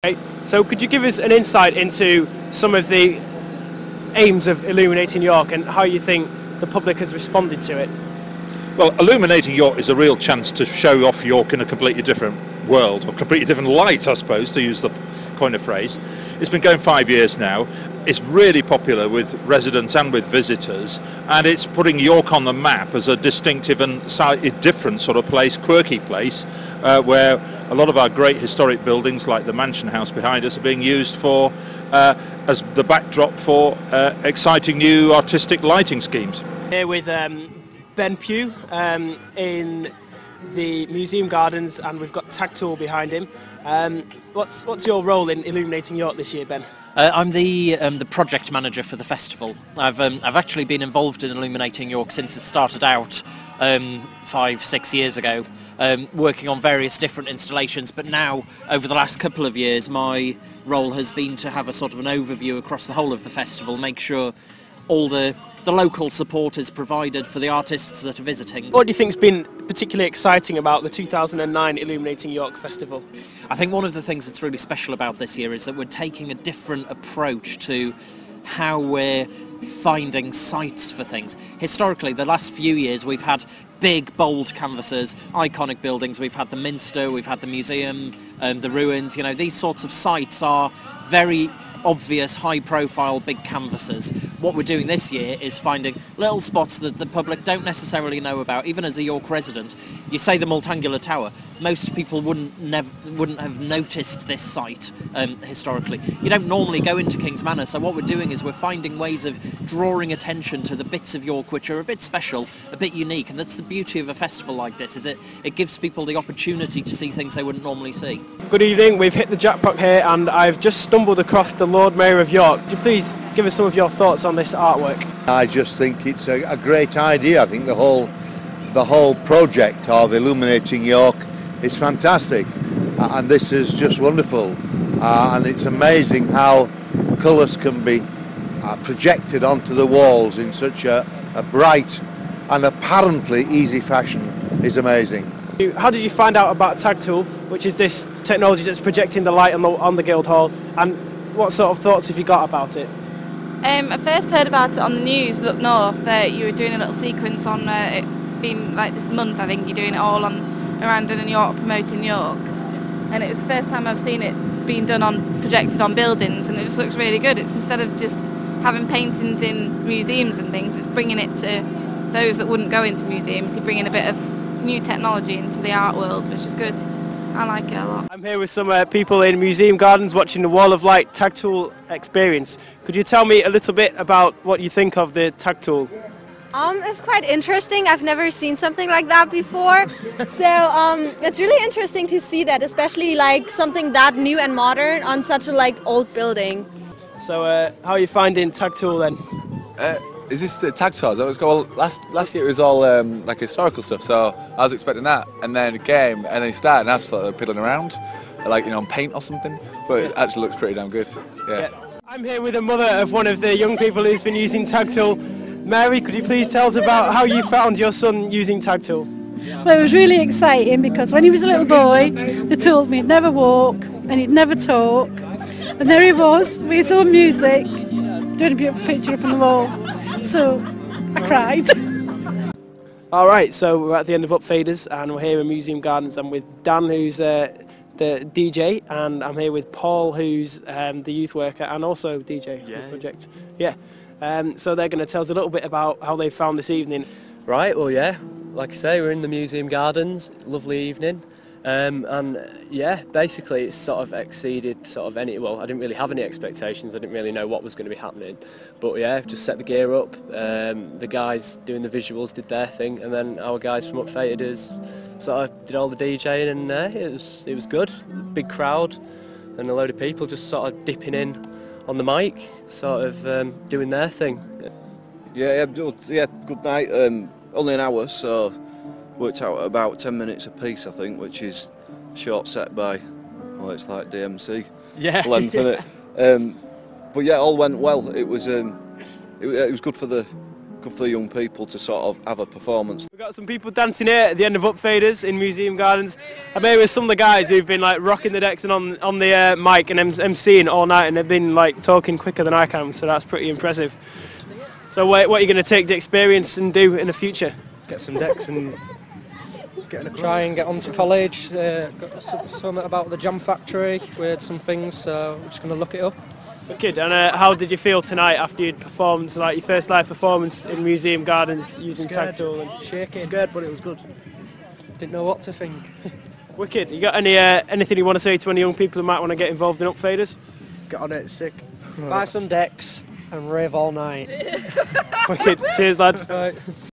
Okay, so could you give us an insight into some of the aims of Illuminating York and how you think the public has responded to it? Well, Illuminating York is a real chance to show off York in a completely different world, or completely different light, I suppose, to use the kind of phrase. It's been going 5 years now. It's really popular with residents and with visitors, and it's putting York on the map as a distinctive and slightly different sort of place, quirky place, where a lot of our great historic buildings like the Mansion House behind us are being used for as the backdrop for exciting new artistic lighting schemes. Here with Ben Pugh in the Museum Gardens, and we've got Tactile behind him. What's your role in Illuminating York this year, Ben? I'm the project manager for the festival. I've actually been involved in Illuminating York since it started out 5-6 years ago, working on various different installations. But now, over the last couple of years, my role has been to have a sort of an overview across the whole of the festival, make sure all the local support is provided for the artists that are visiting. What do you think's been particularly exciting about the 2009 Illuminating York Festival? I think one of the things that's really special about this year is that we're taking a different approach to how we're finding sites for things. Historically, the last few years we've had big, bold canvases, iconic buildings. We've had the Minster, we've had the museum, the ruins. You know, these sorts of sites are very obvious, high-profile, big canvases. What we're doing this year is finding little spots that the public don't necessarily know about. Even as a York resident, you say the Multangular Tower, most people wouldn't have noticed this site historically. You don't normally go into King's Manor, so what we're doing is we're finding ways of drawing attention to the bits of York which are a bit special, a bit unique, and that's the beauty of a festival like this, is it gives people the opportunity to see things they wouldn't normally see. Good evening, we've hit the jackpot here and I've just stumbled across the Lord Mayor of York. Could you please give us some of your thoughts on this artwork? I just think it's a great idea. I think the whole project of Illuminating York is fantastic, and this is just wonderful, and it's amazing how colours can be projected onto the walls in such a bright and apparently easy fashion. Is amazing. How did you find out about Tactile, which is this technology that's projecting the light on the Guildhall, and what sort of thoughts have you got about it? I first heard about it on the news, Look North, that you were doing a little sequence on it being like this month, I think you're doing it all around in York, promoting York, and it was the first time I've seen it being done projected on buildings, and it just looks really good. It's instead of just having paintings in museums and things, it's bringing it to those that wouldn't go into museums. You're bringing a bit of new technology into the art world, which is good. I like it a lot. I'm here with some people in Museum Gardens watching the Wall of Light Tactile experience. Could you tell me a little bit about what you think of the Tactile? It's quite interesting. I've never seen something like that before. So it's really interesting to see that, especially like something that new and modern on such a old building. So how are you finding Tactile then? Is this the Tactile? Well, last year it was all like historical stuff, so I was expecting that, and then it came, and then it started, and I just thought they were piddling around, like, you know, on paint or something, but it actually looks pretty damn good. Yeah. I'm here with a mother of one of the young people who's been using Tactile. Mary, could you please tell us about how you found your son using Tactile? Well, it was really exciting because when he was a little boy, they told me he'd never walk and he'd never talk, and there he was with his own music, doing a beautiful picture up on the wall. So I cried. Alright, so we're at the end of Upfaders and we're here in Museum Gardens. I'm with Dan, who's the DJ, and I'm here with Paul, who's the youth worker and also DJ for the project. Yeah. So they're going to tell us a little bit about how they found this evening. Right, well yeah, like I say, we're in the Museum Gardens, lovely evening. And yeah, basically it's sort of exceeded I didn't really have any expectations, I didn't really know what was going to be happening, but yeah, just set the gear up, the guys doing the visuals did their thing, and then our guys from Upfaders sort of did all the DJing, and it was good, big crowd and a load of people just sort of dipping in on the mic, sort of doing their thing. Yeah, good night, only an hour, so worked out at about 10 minutes a piece, I think, which is short set by, well, it's like DMC length, isn't it? But yeah, all went well. It was good for the good for the young people to sort of have a performance. We've got some people dancing here at the end of Upfaders in Museum Gardens. I'm here with some of the guys who've been like rocking the decks and on the mic and MCing all night, and they've been like talking quicker than I can, so that's pretty impressive. So what are you going to take the experience and do in the future? Get some decks and try and get onto college. Got something about the jam factory. We heard some things, so we're just going to look it up. Kid, and how did you feel tonight after you'd performed, like your first live performance in Museum Gardens using Tag Tool and shaking? Scared, but it was good. Didn't know what to think. Wicked. You got anything you want to say to any young people who might want to get involved in Upfaders? Get on it, sick. Buy some decks and rave all night. Wicked. Cheers, lads. Right.